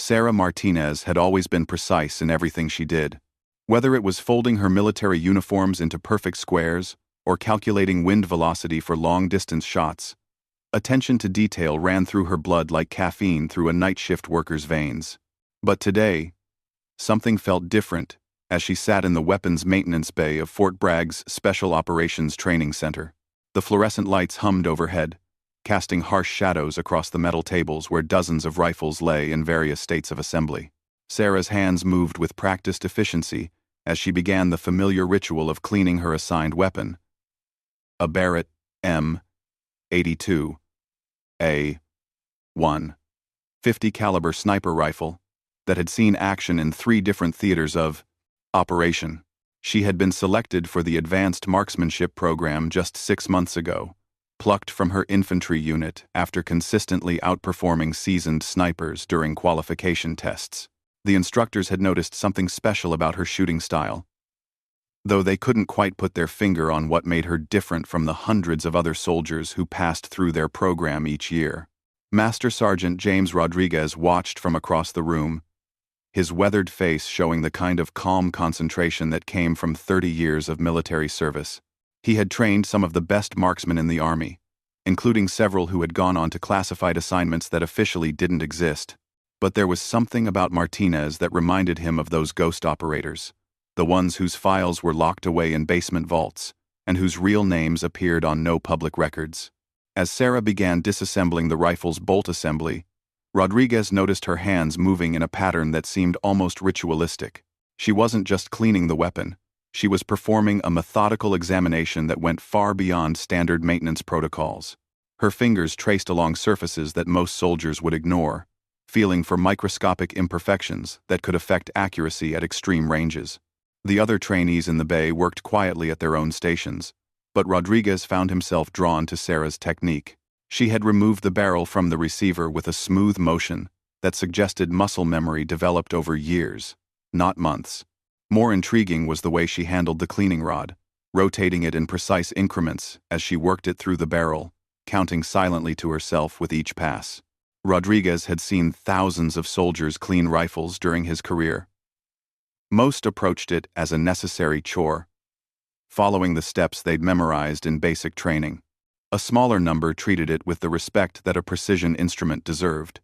Sarah Martinez had always been precise in everything she did. Whether it was folding her military uniforms into perfect squares or calculating wind velocity for long-distance shots, attention to detail ran through her blood like caffeine through a night shift worker's veins. But today, something felt different as she sat in the weapons maintenance bay of Fort Bragg's Special Operations Training Center. The fluorescent lights hummed overhead, casting harsh shadows across the metal tables where dozens of rifles lay in various states of assembly. Sarah's hands moved with practiced efficiency as she began the familiar ritual of cleaning her assigned weapon, a Barrett M82 A1 .50 caliber sniper rifle that had seen action in 3 different theaters of operation. She had been selected for the Advanced Marksmanship program just 6 months ago, plucked from her infantry unit after consistently outperforming seasoned snipers during qualification tests. The instructors had noticed something special about her shooting style, though they couldn't quite put their finger on what made her different from the hundreds of other soldiers who passed through their program each year. Master Sergeant James Rodriguez watched from across the room, his weathered face showing the kind of calm concentration that came from 30 years of military service. He had trained some of the best marksmen in the Army, including several who had gone on to classified assignments that officially didn't exist. But there was something about Martinez that reminded him of those ghost operators, the ones whose files were locked away in basement vaults, and whose real names appeared on no public records. As Sarah began disassembling the rifle's bolt assembly, Rodriguez noticed her hands moving in a pattern that seemed almost ritualistic. She wasn't just cleaning the weapon, she was performing a methodical examination that went far beyond standard maintenance protocols. Her fingers traced along surfaces that most soldiers would ignore, feeling for microscopic imperfections that could affect accuracy at extreme ranges. The other trainees in the bay worked quietly at their own stations, but Rodriguez found himself drawn to Sarah's technique. She had removed the barrel from the receiver with a smooth motion that suggested muscle memory developed over years, not months. More intriguing was the way she handled the cleaning rod, rotating it in precise increments as she worked it through the barrel, counting silently to herself with each pass. Rodriguez had seen thousands of soldiers clean rifles during his career. Most approached it as a necessary chore, following the steps they'd memorized in basic training. A smaller number treated it with the respect that a precision instrument deserved.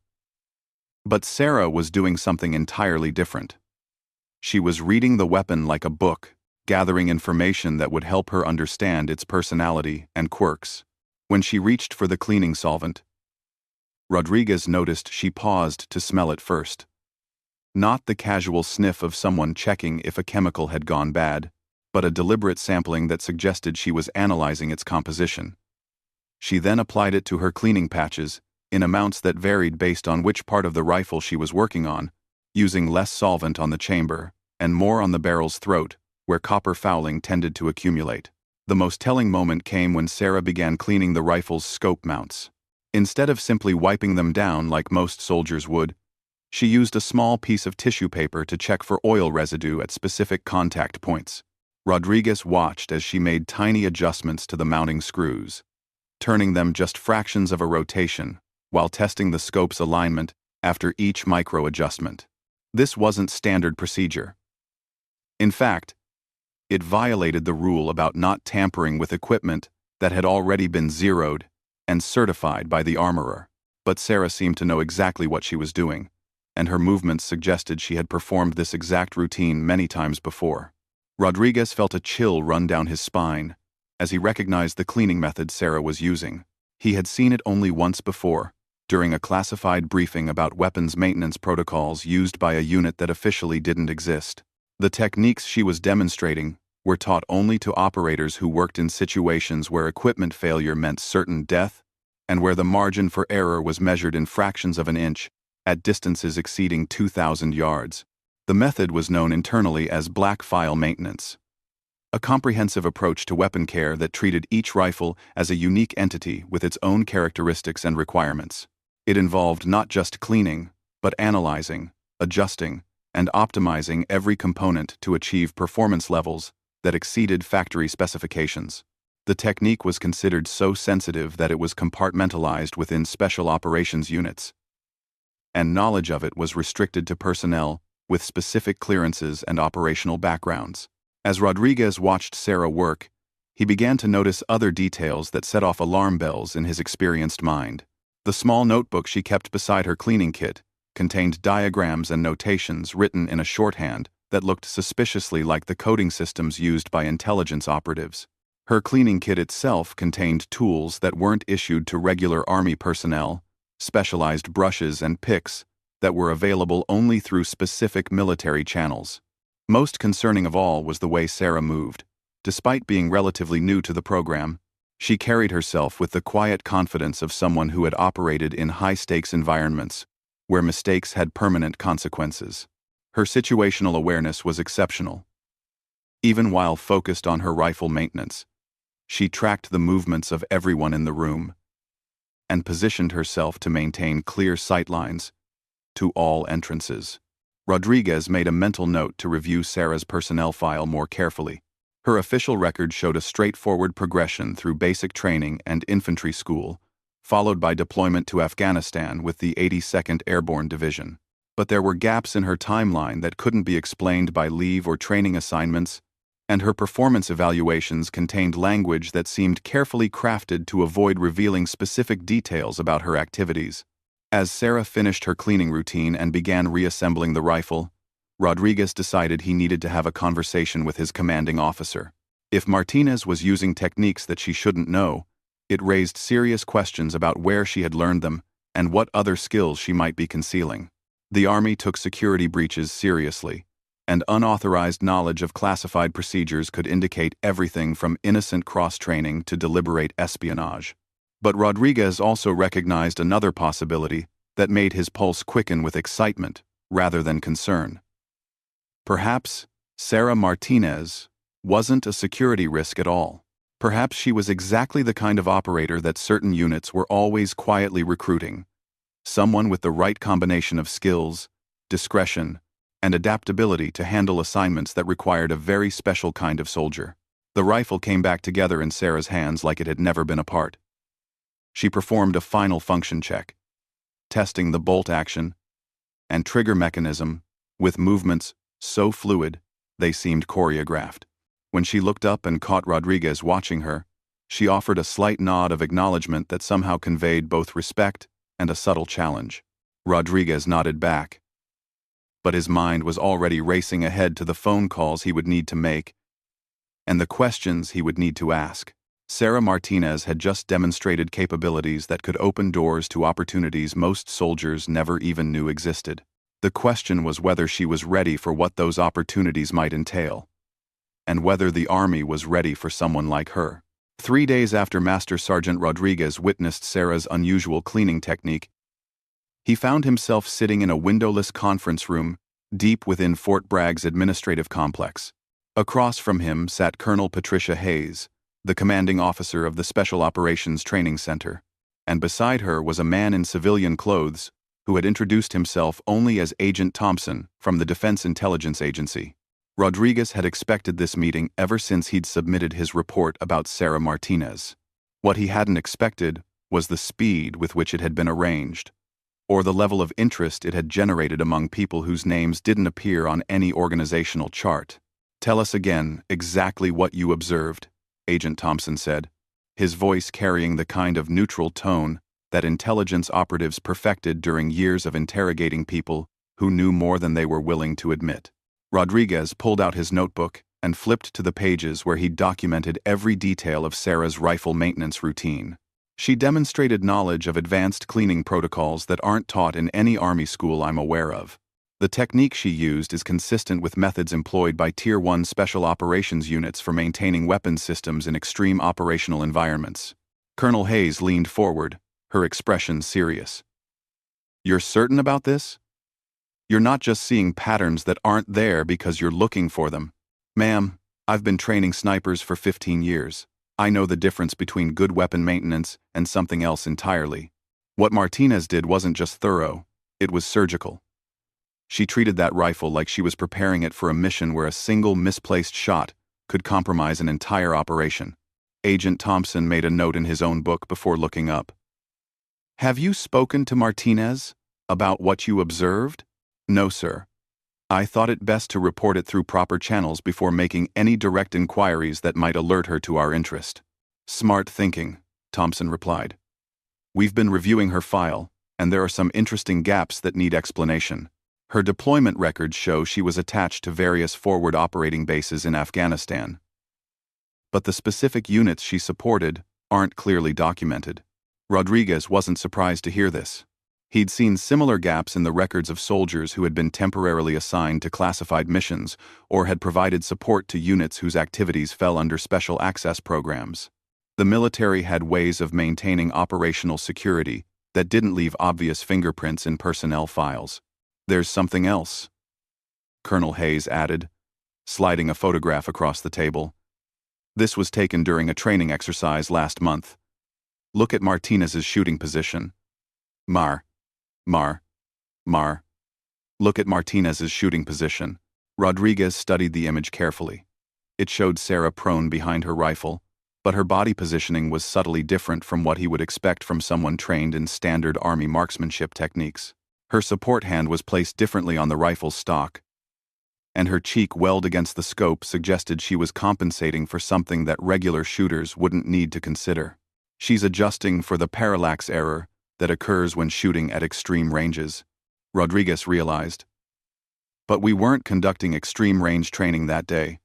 But Sarah was doing something entirely different. She was reading the weapon like a book, gathering information that would help her understand its personality and quirks. When she reached for the cleaning solvent, Rodriguez noticed she paused to smell it first. Not the casual sniff of someone checking if a chemical had gone bad, but a deliberate sampling that suggested she was analyzing its composition. She then applied it to her cleaning patches, in amounts that varied based on which part of the rifle she was working on, using less solvent on the chamber and more on the barrel's throat, where copper fouling tended to accumulate. The most telling moment came when Sarah began cleaning the rifle's scope mounts. Instead of simply wiping them down like most soldiers would, she used a small piece of tissue paper to check for oil residue at specific contact points. Rodriguez watched as she made tiny adjustments to the mounting screws, turning them just fractions of a rotation, while testing the scope's alignment after each micro-adjustment. This wasn't standard procedure. In fact, it violated the rule about not tampering with equipment that had already been zeroed and certified by the armorer. But Sarah seemed to know exactly what she was doing, and her movements suggested she had performed this exact routine many times before. Rodriguez felt a chill run down his spine as he recognized the cleaning method Sarah was using. He had seen it only once before, during a classified briefing about weapons maintenance protocols used by a unit that officially didn't exist. The techniques she was demonstrating were taught only to operators who worked in situations where equipment failure meant certain death and where the margin for error was measured in fractions of an inch at distances exceeding 2,000 yards. The method was known internally as black file maintenance, a comprehensive approach to weapon care that treated each rifle as a unique entity with its own characteristics and requirements. It involved not just cleaning, but analyzing, adjusting, and optimizing every component to achieve performance levels that exceeded factory specifications. The technique was considered so sensitive that it was compartmentalized within special operations units, and knowledge of it was restricted to personnel with specific clearances and operational backgrounds. As Rodriguez watched Sarah work, he began to notice other details that set off alarm bells in his experienced mind. The small notebook she kept beside her cleaning kit contained diagrams and notations written in a shorthand that looked suspiciously like the coding systems used by intelligence operatives. Her cleaning kit itself contained tools that weren't issued to regular Army personnel, specialized brushes and picks that were available only through specific military channels. Most concerning of all was the way Sarah moved. Despite being relatively new to the program, she carried herself with the quiet confidence of someone who had operated in high-stakes environments, where mistakes had permanent consequences. Her situational awareness was exceptional. Even while focused on her rifle maintenance, she tracked the movements of everyone in the room and positioned herself to maintain clear sightlines to all entrances. Rodriguez made a mental note to review Sarah's personnel file more carefully. Her official record showed a straightforward progression through basic training and infantry school, followed by deployment to Afghanistan with the 82nd Airborne Division. But there were gaps in her timeline that couldn't be explained by leave or training assignments, and her performance evaluations contained language that seemed carefully crafted to avoid revealing specific details about her activities. As Sarah finished her cleaning routine and began reassembling the rifle, Rodriguez decided he needed to have a conversation with his commanding officer. If Martinez was using techniques that she shouldn't know, it raised serious questions about where she had learned them and what other skills she might be concealing. The Army took security breaches seriously, and unauthorized knowledge of classified procedures could indicate everything from innocent cross-training to deliberate espionage. But Rodriguez also recognized another possibility that made his pulse quicken with excitement rather than concern. Perhaps Sarah Martinez wasn't a security risk at all. Perhaps she was exactly the kind of operator that certain units were always quietly recruiting, someone with the right combination of skills, discretion, and adaptability to handle assignments that required a very special kind of soldier. The rifle came back together in Sarah's hands like it had never been apart. She performed a final function check, testing the bolt action and trigger mechanism with movements so fluid they seemed choreographed. When she looked up and caught Rodriguez watching her, she offered a slight nod of acknowledgement that somehow conveyed both respect and a subtle challenge. Rodriguez nodded back, but his mind was already racing ahead to the phone calls he would need to make and the questions he would need to ask. Sarah Martinez had just demonstrated capabilities that could open doors to opportunities most soldiers never even knew existed. The question was whether she was ready for what those opportunities might entail, and whether the Army was ready for someone like her. 3 days after Master Sergeant Rodriguez witnessed Sarah's unusual cleaning technique, he found himself sitting in a windowless conference room deep within Fort Bragg's administrative complex. Across from him sat Colonel Patricia Hayes, the commanding officer of the Special Operations Training Center, and beside her was a man in civilian clothes who had introduced himself only as Agent Thompson from the Defense Intelligence Agency. Rodriguez had expected this meeting ever since he'd submitted his report about Sarah Martinez. What he hadn't expected was the speed with which it had been arranged, or the level of interest it had generated among people whose names didn't appear on any organizational chart. "Tell us again exactly what you observed," Agent Thompson said, his voice carrying the kind of neutral tone that intelligence operatives perfected during years of interrogating people who knew more than they were willing to admit. Rodriguez pulled out his notebook and flipped to the pages where he'd documented every detail of Sarah's rifle maintenance routine. She demonstrated knowledge of advanced cleaning protocols that aren't taught in any Army school I'm aware of. The technique she used is consistent with methods employed by Tier 1 Special Operations units for maintaining weapons systems in extreme operational environments. Colonel Hayes leaned forward, her expression serious. "You're certain about this? You're not just seeing patterns that aren't there because you're looking for them." "Ma'am, I've been training snipers for 15 years. I know the difference between good weapon maintenance and something else entirely. What Martinez did wasn't just thorough, it was surgical. She treated that rifle like she was preparing it for a mission where a single misplaced shot could compromise an entire operation." Agent Thompson made a note in his own book before looking up. "Have you spoken to Martinez?" About what you observed? No, sir. I thought it best to report it through proper channels before making any direct inquiries that might alert her to our interest. Smart thinking, Thompson replied. We've been reviewing her file, and there are some interesting gaps that need explanation. Her deployment records show she was attached to various forward operating bases in Afghanistan. But the specific units she supported aren't clearly documented. Rodriguez wasn't surprised to hear this. He'd seen similar gaps in the records of soldiers who had been temporarily assigned to classified missions or had provided support to units whose activities fell under special access programs. The military had ways of maintaining operational security that didn't leave obvious fingerprints in personnel files. There's something else, Colonel Hayes added, sliding a photograph across the table. This was taken during a training exercise last month. Look at Martinez's shooting position. Mar. Look at Martinez's shooting position. Rodriguez studied the image carefully. It showed Sarah prone behind her rifle, but her body positioning was subtly different from what he would expect from someone trained in standard Army marksmanship techniques. Her support hand was placed differently on the rifle's stock, and her cheek welled against the scope suggested she was compensating for something that regular shooters wouldn't need to consider. She's adjusting for the parallax error that occurs when shooting at extreme ranges, Rodriguez realized. But we weren't conducting extreme range training that day.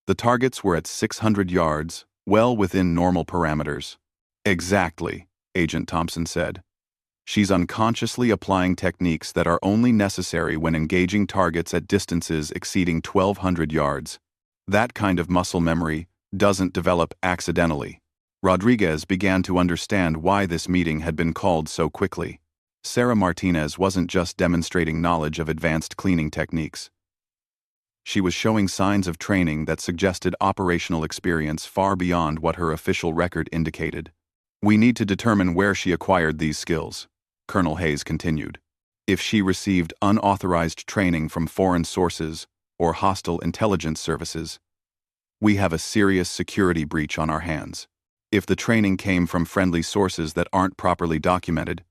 The targets were at 600 yards, well within normal parameters. Exactly, Agent Thompson said. She's unconsciously applying techniques that are only necessary when engaging targets at distances exceeding 1,200 yards. That kind of muscle memory doesn't develop accidentally. Rodriguez began to understand why this meeting had been called so quickly. Sarah Martinez wasn't just demonstrating knowledge of advanced cleaning techniques. She was showing signs of training that suggested operational experience far beyond what her official record indicated. We need to determine where she acquired these skills, Colonel Hayes continued. If she received unauthorized training from foreign sources or hostile intelligence services, we have a serious security breach on our hands. If the training came from friendly sources that aren't properly documented,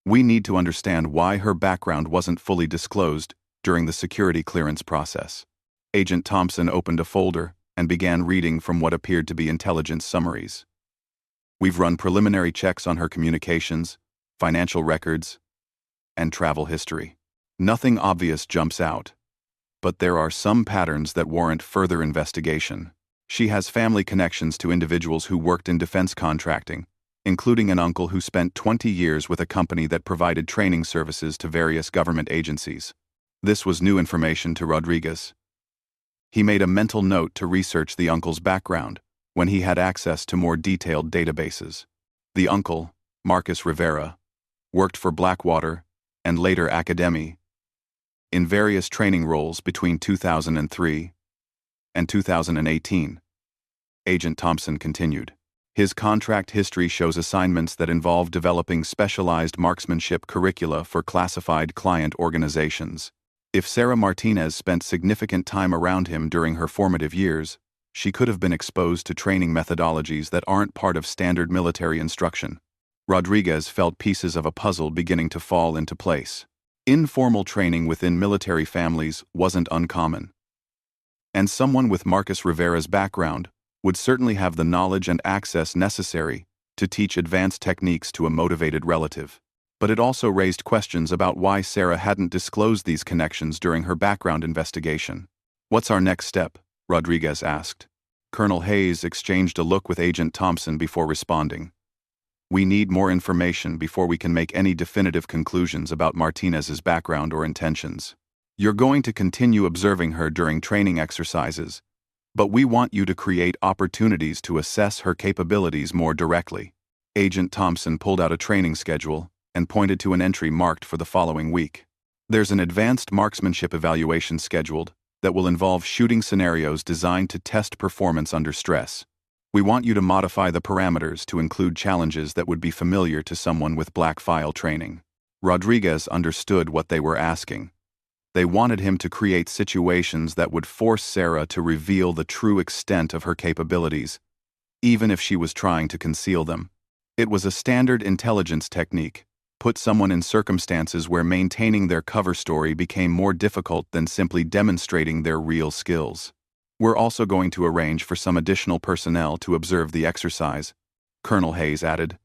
we need to understand why her background wasn't fully disclosed during the security clearance process. Agent Thompson opened a folder and began reading from what appeared to be intelligence summaries. We've run preliminary checks on her communications, financial records, and travel history. Nothing obvious jumps out, but there are some patterns that warrant further investigation. She has family connections to individuals who worked in defense contracting, including an uncle who spent 20 years with a company that provided training services to various government agencies. This was new information to Rodriguez. He made a mental note to research the uncle's background when he had access to more detailed databases. The uncle, Marcus Rivera, worked for Blackwater and later Academy in various training roles between 2003 and 2018. Agent Thompson continued. His contract history shows assignments that involve developing specialized marksmanship curricula for classified client organizations. If Sarah Martinez spent significant time around him during her formative years, she could have been exposed to training methodologies that aren't part of standard military instruction. Rodriguez felt pieces of a puzzle beginning to fall into place. Informal training within military families wasn't uncommon, and someone with Marcus Rivera's background would certainly have the knowledge and access necessary to teach advanced techniques to a motivated relative. But it also raised questions about why Sarah hadn't disclosed these connections during her background investigation. What's our next step? Rodriguez asked. Colonel Hayes exchanged a look with Agent Thompson before responding. We need more information before we can make any definitive conclusions about Martinez's background or intentions. You're going to continue observing her during training exercises, but we want you to create opportunities to assess her capabilities more directly. Agent Thompson pulled out a training schedule and pointed to an entry marked for the following week. There's an advanced marksmanship evaluation scheduled that will involve shooting scenarios designed to test performance under stress. We want you to modify the parameters to include challenges that would be familiar to someone with black file training. Rodriguez understood what they were asking. They wanted him to create situations that would force Sarah to reveal the true extent of her capabilities, even if she was trying to conceal them. It was a standard intelligence technique, put someone in circumstances where maintaining their cover story became more difficult than simply demonstrating their real skills. We're also going to arrange for some additional personnel to observe the exercise, Colonel Hayes added.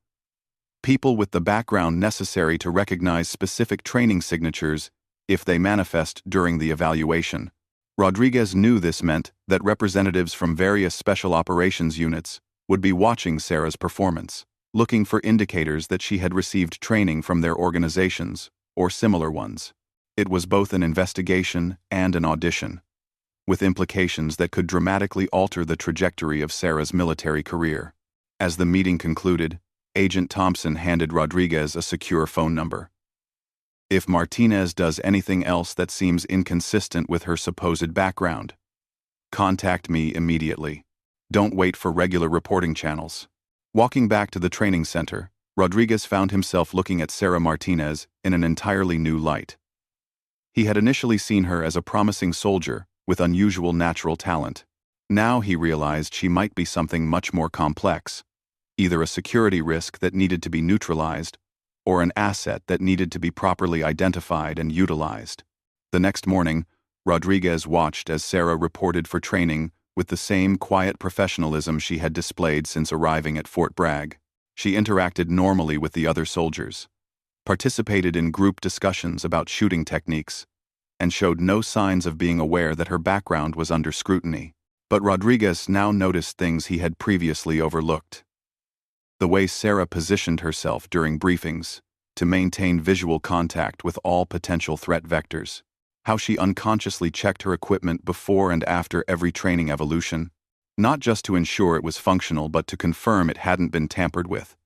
People with the background necessary to recognize specific training signatures if they manifest during the evaluation. Rodriguez knew this meant that representatives from various special operations units would be watching Sarah's performance, looking for indicators that she had received training from their organizations or similar ones. It was both an investigation and an audition, with implications that could dramatically alter the trajectory of Sarah's military career. As the meeting concluded, Agent Thompson handed Rodriguez a secure phone number. If Martinez does anything else that seems inconsistent with her supposed background, contact me immediately. Don't wait for regular reporting channels. Walking back to the training center, Rodriguez found himself looking at Sarah Martinez in an entirely new light. He had initially seen her as a promising soldier with unusual natural talent. Now he realized she might be something much more complex, either a security risk that needed to be neutralized or an asset that needed to be properly identified and utilized. The next morning, Rodriguez watched as Sarah reported for training with the same quiet professionalism she had displayed since arriving at Fort Bragg. She interacted normally with the other soldiers, participated in group discussions about shooting techniques, and showed no signs of being aware that her background was under scrutiny. But Rodriguez now noticed things he had previously overlooked. The way Sarah positioned herself during briefings to maintain visual contact with all potential threat vectors, how she unconsciously checked her equipment before and after every training evolution, not just to ensure it was functional but to confirm it hadn't been tampered with.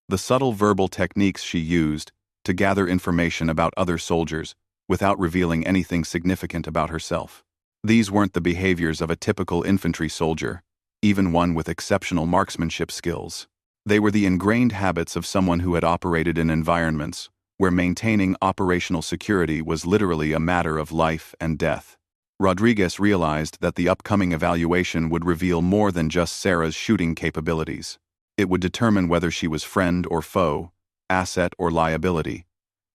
The subtle verbal techniques she used to gather information about other soldiers without revealing anything significant about herself. These weren't the behaviors of a typical infantry soldier, even one with exceptional marksmanship skills. They were the ingrained habits of someone who had operated in environments where maintaining operational security was literally a matter of life and death. Rodriguez realized that the upcoming evaluation would reveal more than just Sarah's shooting capabilities. It would determine whether she was friend or foe, asset or liability,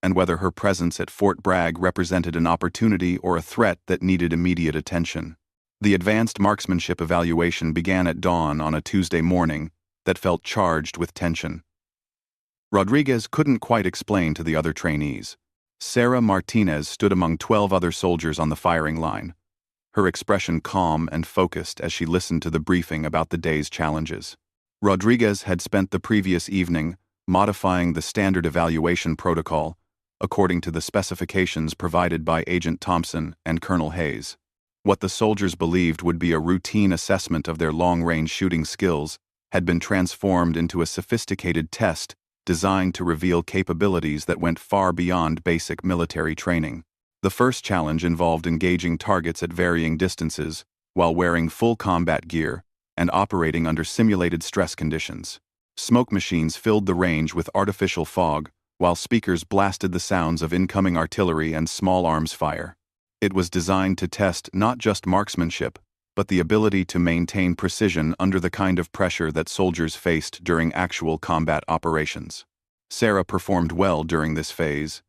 and whether her presence at Fort Bragg represented an opportunity or a threat that needed immediate attention. The advanced marksmanship evaluation began at dawn on a Tuesday morning that felt charged with tension. Rodriguez couldn't quite explain to the other trainees. Sarah Martinez stood among 12 other soldiers on the firing line, her expression calm and focused as she listened to the briefing about the day's challenges. Rodriguez had spent the previous evening modifying the standard evaluation protocol according to the specifications provided by Agent Thompson and Colonel Hayes. What the soldiers believed would be a routine assessment of their long-range shooting skills had been transformed into a sophisticated test designed to reveal capabilities that went far beyond basic military training. The first challenge involved engaging targets at varying distances while wearing full combat gear and operating under simulated stress conditions. Smoke machines filled the range with artificial fog, while speakers blasted the sounds of incoming artillery and small arms fire. It was designed to test not just marksmanship, but the ability to maintain precision under the kind of pressure that soldiers faced during actual combat operations. Sarah performed well during this phase,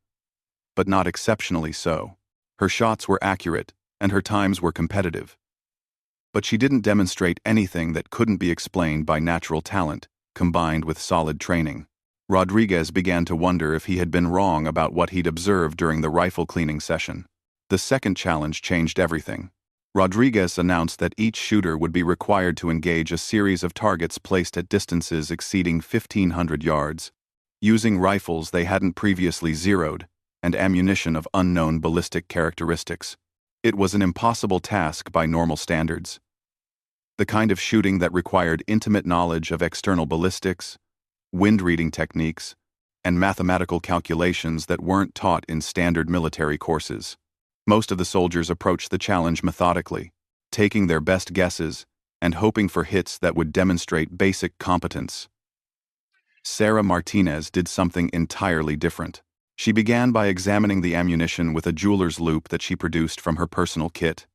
but not exceptionally so. Her shots were accurate, and her times were competitive. But she didn't demonstrate anything that couldn't be explained by natural talent, combined with solid training. Rodriguez began to wonder if he had been wrong about what he'd observed during the rifle cleaning session. The second challenge changed everything. Rodriguez announced that each shooter would be required to engage a series of targets placed at distances exceeding 1,500 yards, using rifles they hadn't previously zeroed, and ammunition of unknown ballistic characteristics. It was an impossible task by normal standards. The kind of shooting that required intimate knowledge of external ballistics, wind-reading techniques, and mathematical calculations that weren't taught in standard military courses. Most of the soldiers approached the challenge methodically, taking their best guesses and hoping for hits that would demonstrate basic competence. Sarah Martinez did something entirely different. She began by examining the ammunition with a jeweler's loupe that she produced from her personal kit,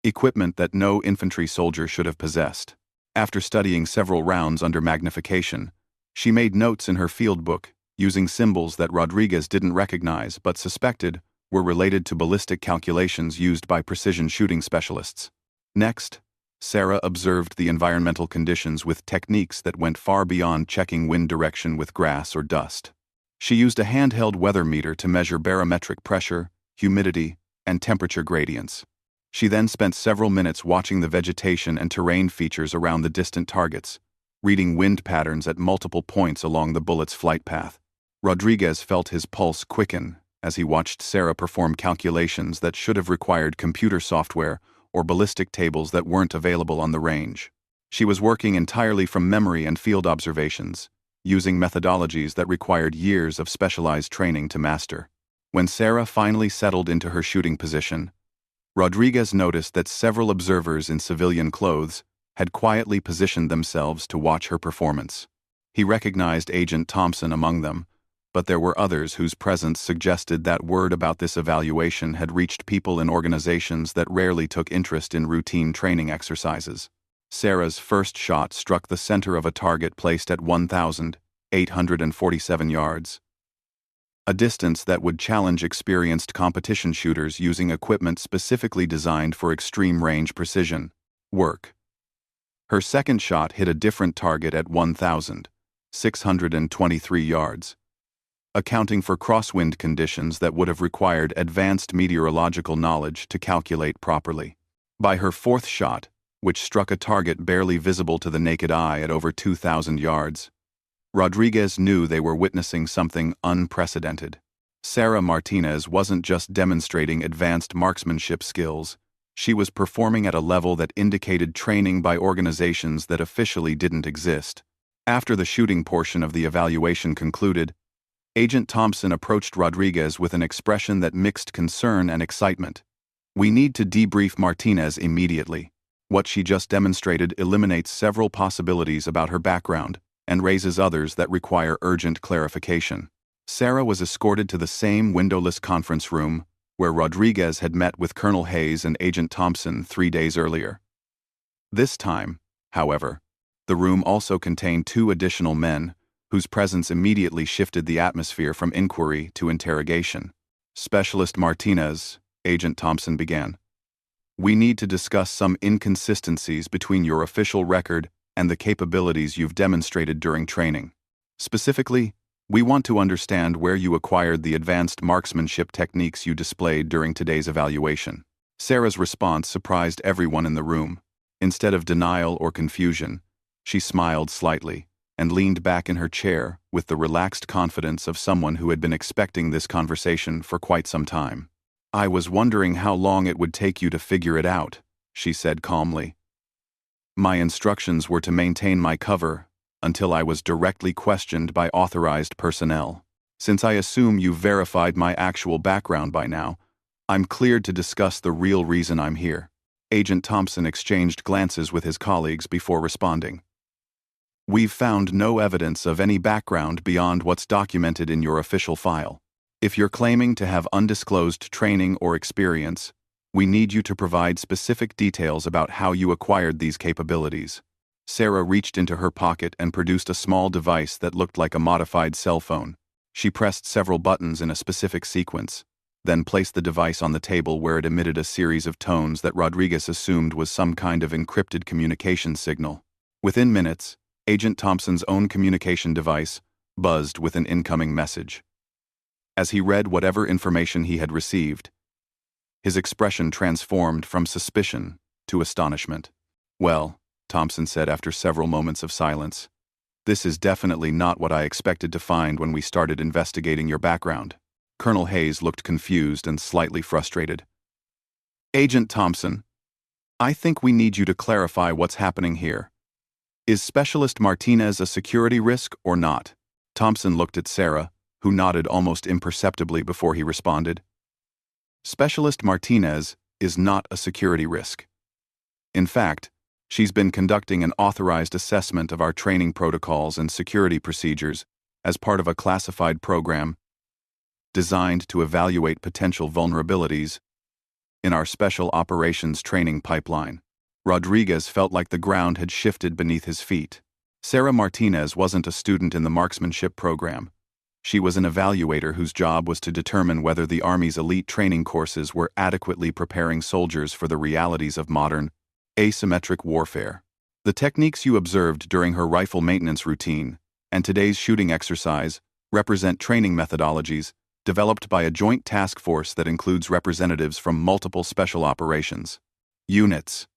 equipment that no infantry soldier should have possessed. After studying several rounds under magnification, she made notes in her field book, using symbols that Rodriguez didn't recognize but suspected were related to ballistic calculations used by precision shooting specialists. Next, Sarah observed the environmental conditions with techniques that went far beyond checking wind direction with grass or dust. She used a handheld weather meter to measure barometric pressure, humidity, and temperature gradients. She then spent several minutes watching the vegetation and terrain features around the distant targets, reading wind patterns at multiple points along the bullet's flight path. Rodriguez felt his pulse quicken as he watched Sarah perform calculations that should have required computer software or ballistic tables that weren't available on the range. She was working entirely from memory and field observations, using methodologies that required years of specialized training to master. When Sarah finally settled into her shooting position, Rodriguez noticed that several observers in civilian clothes had quietly positioned themselves to watch her performance. He recognized Agent Thompson among them, but there were others whose presence suggested that word about this evaluation had reached people in organizations that rarely took interest in routine training exercises. Sarah's first shot struck the center of a target placed at 1,847 yards, a distance that would challenge experienced competition shooters using equipment specifically designed for extreme range precision work. Her second shot hit a different target at 1,623 yards, accounting for crosswind conditions that would have required advanced meteorological knowledge to calculate properly. By her fourth shot, which struck a target barely visible to the naked eye at over 2,000 yards, Rodriguez knew they were witnessing something unprecedented. Sarah Martinez wasn't just demonstrating advanced marksmanship skills, she was performing at a level that indicated training by organizations that officially didn't exist. After the shooting portion of the evaluation concluded, Agent Thompson approached Rodriguez with an expression that mixed concern and excitement. "We need to debrief Martinez immediately. What she just demonstrated eliminates several possibilities about her background and raises others that require urgent clarification." Sarah was escorted to the same windowless conference room where Rodriguez had met with Colonel Hayes and Agent Thompson 3 days earlier. This time, however, the room also contained 2 additional men whose presence immediately shifted the atmosphere from inquiry to interrogation. "Specialist Martinez," Agent Thompson began, "we need to discuss some inconsistencies between your official record and the capabilities you've demonstrated during training. Specifically, we want to understand where you acquired the advanced marksmanship techniques you displayed during today's evaluation." Sarah's response surprised everyone in the room. Instead of denial or confusion, she smiled slightly and leaned back in her chair with the relaxed confidence of someone who had been expecting this conversation for quite some time. "I was wondering how long it would take you to figure it out," she said calmly. "My instructions were to maintain my cover until I was directly questioned by authorized personnel. Since I assume you've verified my actual background by now, I'm cleared to discuss the real reason I'm here." Agent Thompson exchanged glances with his colleagues before responding. "We've found no evidence of any background beyond what's documented in your official file. If you're claiming to have undisclosed training or experience, we need you to provide specific details about how you acquired these capabilities." Sarah reached into her pocket and produced a small device that looked like a modified cell phone. She pressed several buttons in a specific sequence, then placed the device on the table where it emitted a series of tones that Rodriguez assumed was some kind of encrypted communication signal. Within minutes, Agent Thompson's own communication device buzzed with an incoming message. As he read whatever information he had received, his expression transformed from suspicion to astonishment. "Well," Thompson said after several moments of silence, "this is definitely not what I expected to find when we started investigating your background." Colonel Hayes looked confused and slightly frustrated. "Agent Thompson, I think we need you to clarify what's happening here. Is Specialist Martinez a security risk or not?" Thompson looked at Sarah, who nodded almost imperceptibly before he responded. "Specialist Martinez is not a security risk. In fact, she's been conducting an authorized assessment of our training protocols and security procedures as part of a classified program designed to evaluate potential vulnerabilities in our special operations training pipeline." Rodriguez felt like the ground had shifted beneath his feet. Sarah Martinez wasn't a student in the marksmanship program. She was an evaluator whose job was to determine whether the Army's elite training courses were adequately preparing soldiers for the realities of modern, asymmetric warfare. The techniques you observed during her rifle maintenance routine and today's shooting exercise represent training methodologies developed by a joint task force that includes representatives from multiple special operations units.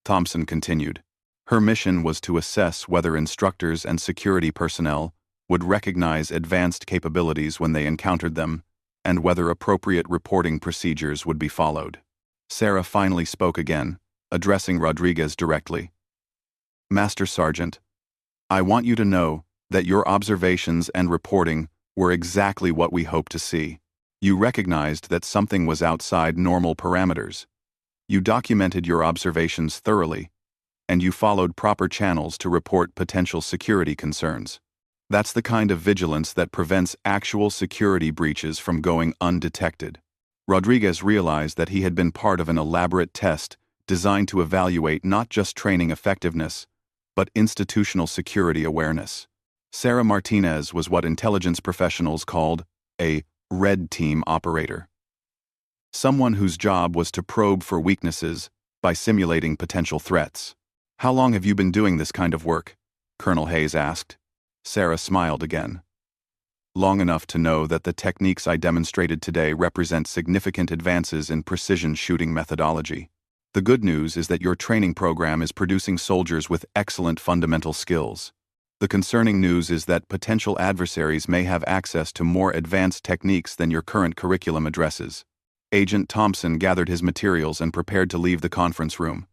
Thompson continued. Her mission was to assess whether instructors and security personnel would recognize advanced capabilities when they encountered them, and whether appropriate reporting procedures would be followed. Sarah finally spoke again, addressing Rodriguez directly. Master Sergeant, I want you to know that your observations and reporting were exactly what we hoped to see. You recognized that something was outside normal parameters. You documented your observations thoroughly, and you followed proper channels to report potential security concerns. That's the kind of vigilance that prevents actual security breaches from going undetected. Rodriguez realized that he had been part of an elaborate test designed to evaluate not just training effectiveness, but institutional security awareness. Sarah Martinez was what intelligence professionals called a red team operator. Someone whose job was to probe for weaknesses by simulating potential threats. How long have you been doing this kind of work? Colonel Hayes asked. Sarah smiled again. Long enough to know that the techniques I demonstrated today represent significant advances in precision shooting methodology. The good news is that your training program is producing soldiers with excellent fundamental skills. The concerning news is that potential adversaries may have access to more advanced techniques than your current curriculum addresses. Agent Thompson gathered his materials and prepared to leave the conference room.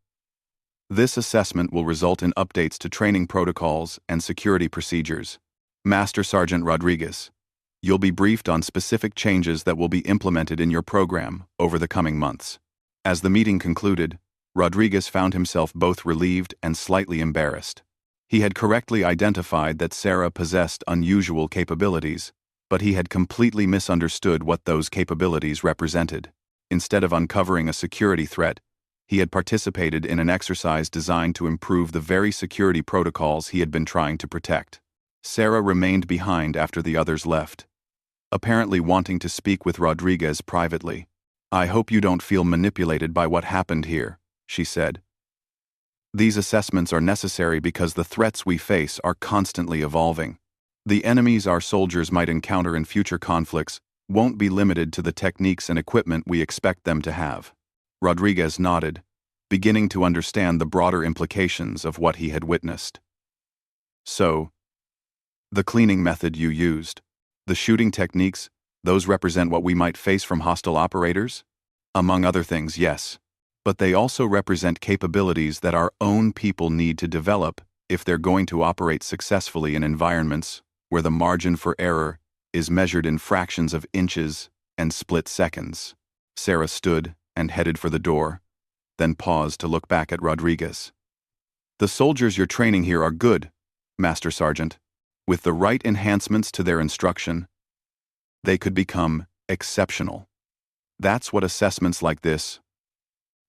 This assessment will result in updates to training protocols and security procedures. Master Sergeant Rodriguez, you'll be briefed on specific changes that will be implemented in your program over the coming months. As the meeting concluded, Rodriguez found himself both relieved and slightly embarrassed. He had correctly identified that Sarah possessed unusual capabilities, but he had completely misunderstood what those capabilities represented. Instead of uncovering a security threat, he had participated in an exercise designed to improve the very security protocols he had been trying to protect. Sarah remained behind after the others left, apparently wanting to speak with Rodriguez privately. I hope you don't feel manipulated by what happened here, she said. These assessments are necessary because the threats we face are constantly evolving. The enemies our soldiers might encounter in future conflicts won't be limited to the techniques and equipment we expect them to have. Rodriguez nodded, beginning to understand the broader implications of what he had witnessed. So, the cleaning method you used, the shooting techniques, those represent what we might face from hostile operators? Among other things, yes. But they also represent capabilities that our own people need to develop if they're going to operate successfully in environments where the margin for error is measured in fractions of inches and split seconds. Sarah stood and headed for the door, then paused to look back at Rodriguez. The soldiers you're training here are good, Master Sergeant. With the right enhancements to their instruction, they could become exceptional. That's what assessments like this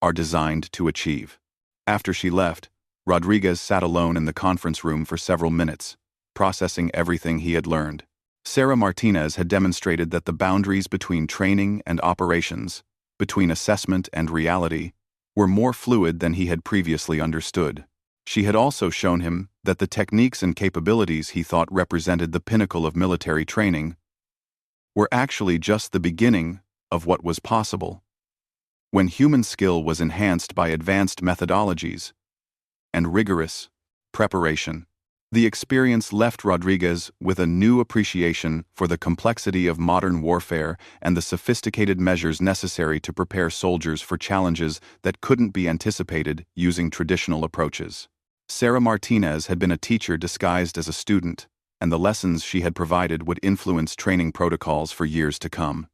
are designed to achieve. After she left, Rodriguez sat alone in the conference room for several minutes, processing everything he had learned. Sarah Martinez had demonstrated that the boundaries between training and operations, between assessment and reality, were more fluid than he had previously understood. She had also shown him that the techniques and capabilities he thought represented the pinnacle of military training were actually just the beginning of what was possible. When human skill was enhanced by advanced methodologies and rigorous preparation, the experience left Rodriguez with a new appreciation for the complexity of modern warfare and the sophisticated measures necessary to prepare soldiers for challenges that couldn't be anticipated using traditional approaches. Sarah Martinez had been a teacher disguised as a student, and the lessons she had provided would influence training protocols for years to come.